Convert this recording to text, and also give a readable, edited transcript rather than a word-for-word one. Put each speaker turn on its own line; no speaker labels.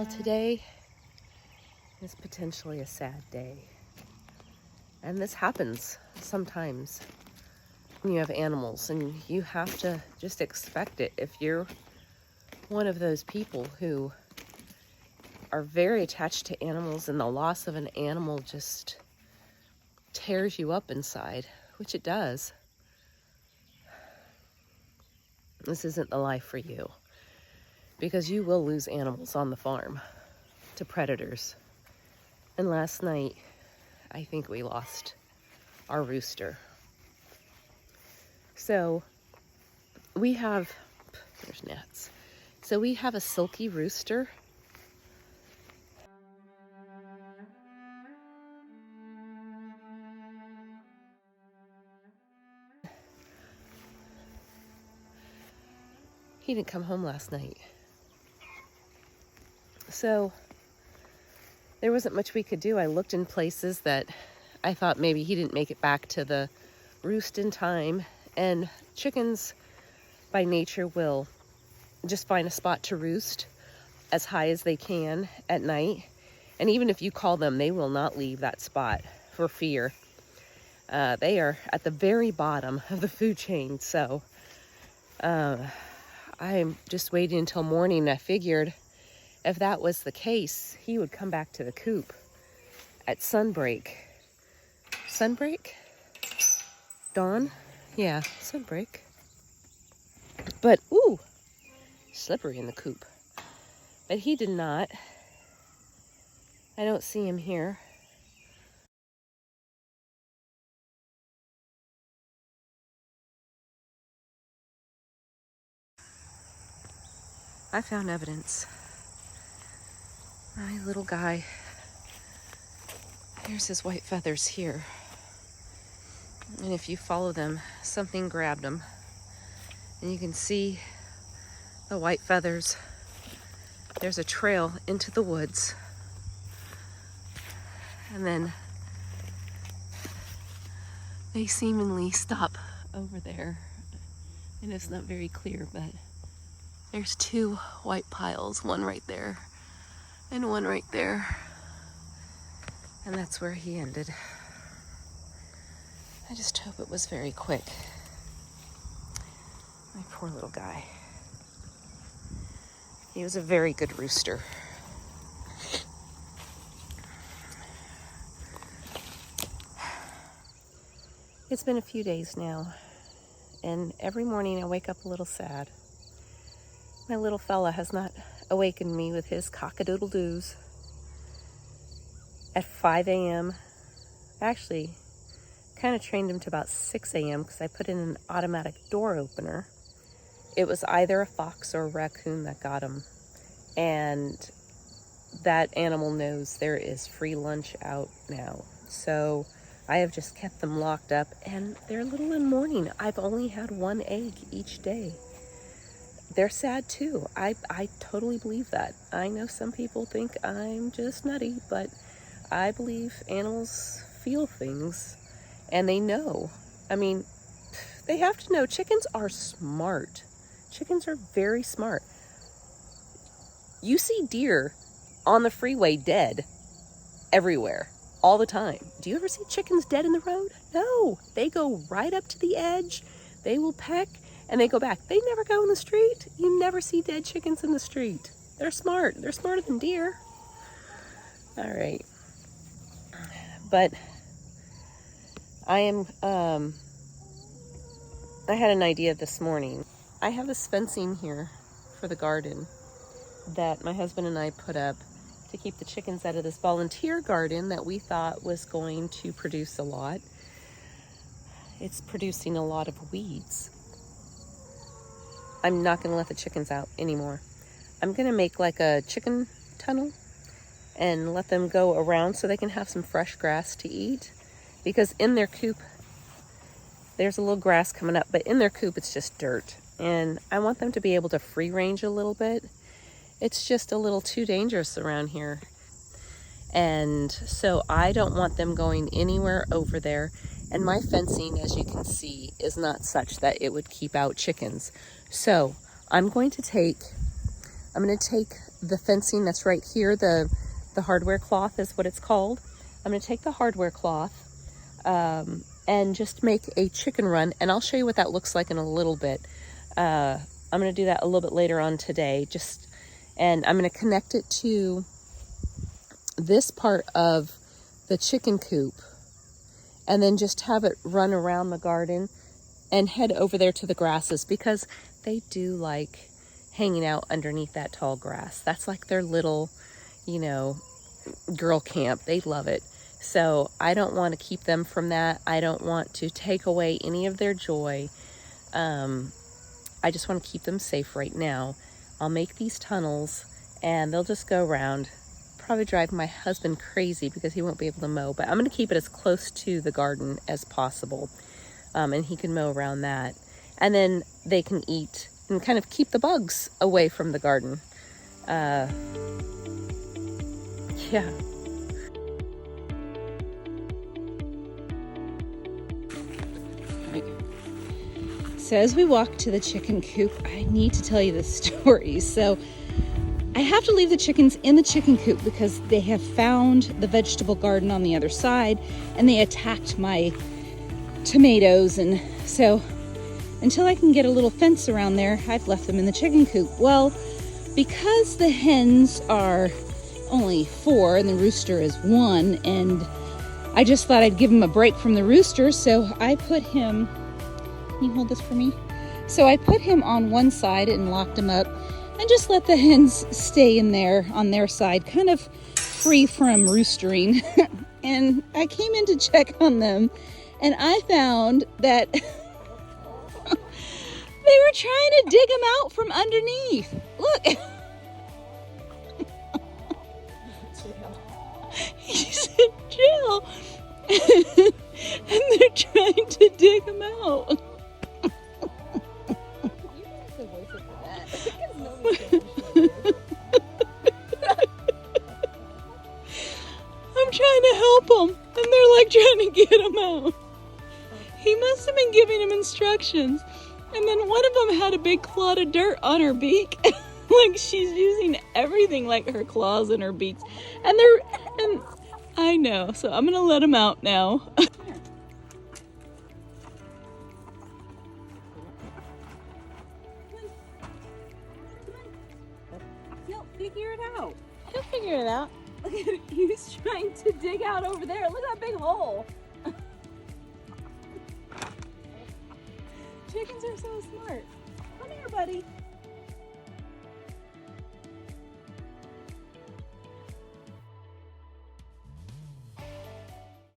Well, today is potentially a sad day. And this happens sometimes when you have animals, and you have to just expect it. If you're one of those people who are very attached to animals and the loss of an animal just tears you up inside, which it does, this isn't the life for you, because you will lose animals on the farm to predators. And last night, I think we lost our rooster. So we have, there's gnats. So we have a silky rooster. He didn't come home last night. So there wasn't much we could do. I looked in places that I thought maybe he didn't make it back to the roost in time. And chickens by nature will just find a spot to roost as high as they can at night. And even if you call them, they will not leave that spot for fear. They are at the very bottom of the food chain. So I'm just waiting until morning. I figured if that was the case, he would come back to the coop at sunbreak. Sunbreak? Dawn? Yeah, sunbreak. But, ooh, slippery in the coop. But he did not. I don't see him here. I found evidence. My little guy, here's his white feathers here. And if you follow them, something grabbed him. And you can see the white feathers. There's a trail into the woods. And then they seemingly stop over there. And it's not very clear, but there's two white piles, one right there and one right there. And that's where he ended. I just hope it was very quick. My poor little guy. He was a very good rooster. It's been a few days now, and every morning I wake up a little sad. My little fella has not awakened me with his cock-a-doodle-doos at 5 a.m. Actually, kind of trained him to about 6 a.m. because I put in an automatic door opener. It was either a fox or a raccoon that got him. And that animal knows there is free lunch out now. So I have just kept them locked up, and they're little in mourning. I've only had one egg each day. They're sad too. I totally believe that. I know some people think I'm just nutty, but I believe animals feel things and they know. I mean, they have to know. Chickens are smart. Chickens are very smart. You see deer on the freeway dead everywhere all the time. Do you ever see chickens dead in the road? No. They go right up to the edge. They will peck and they go back. They never go in the street. You never see dead chickens in the street. They're smart. They're smarter than deer. All right. But I had an idea this morning. I have this fencing here for the garden that my husband and I put up to keep the chickens out of this volunteer garden that we thought was going to produce a lot. It's producing a lot of weeds. I'm not going to let the chickens out anymore. I'm going to make like a chicken tunnel and let them go around so they can have some fresh grass to eat. Because in their coop, there's a little grass coming up, but in their coop, it's just dirt. And I want them to be able to free range a little bit. It's just a little too dangerous around here. And so I don't want them going anywhere over there. And my fencing, as you can see, is not such that it would keep out chickens. So I'm going to take the fencing that's right here, the hardware cloth is what it's called. I'm going to take the hardware cloth and just make a chicken run, and I'll show you what that looks like in a little bit. I'm going to do that a little bit later on today, and I'm going to connect it to this part of the chicken coop, and then just have it run around the garden and head over there to the grasses, because they do like hanging out underneath that tall grass. That's like their little, you know, girl camp. They love it. So I don't want to keep them from that. I don't want to take away any of their joy. I just want to keep them safe right now. I'll make these tunnels and they'll just go around. Probably drive my husband crazy because he won't be able to mow, but I'm going to keep it as close to the garden as possible. And he can mow around that. And then they can eat and kind of keep the bugs away from the garden. Yeah. So as we walk to the chicken coop, I need to tell you this story. So I have to leave the chickens in the chicken coop because they have found the vegetable garden on the other side and they attacked my tomatoes. And so until I can get a little fence around there, I've left them in the chicken coop. Well, because the hens are only 4 and the rooster is 1, and I just thought I'd give him a break from the rooster, so I put him, can you hold this for me? So I put him on one side and locked him up and just let the hens stay in there on their side, kind of free from roostering. And I came in to check on them and I found that they were trying to dig him out from underneath. Look. He's in jail. And they're trying to dig him out. I'm trying to help him, and they're like trying to get him out. He must have been giving him instructions. And then one of them had a big clod of dirt on her beak. Like she's using everything, like her claws and her beaks. And I know, so I'm gonna let him out now. He'll figure it out. He'll figure it out. Look at him. He's trying to dig out over there. Look at that big hole. Chickens are so smart. Come here, buddy.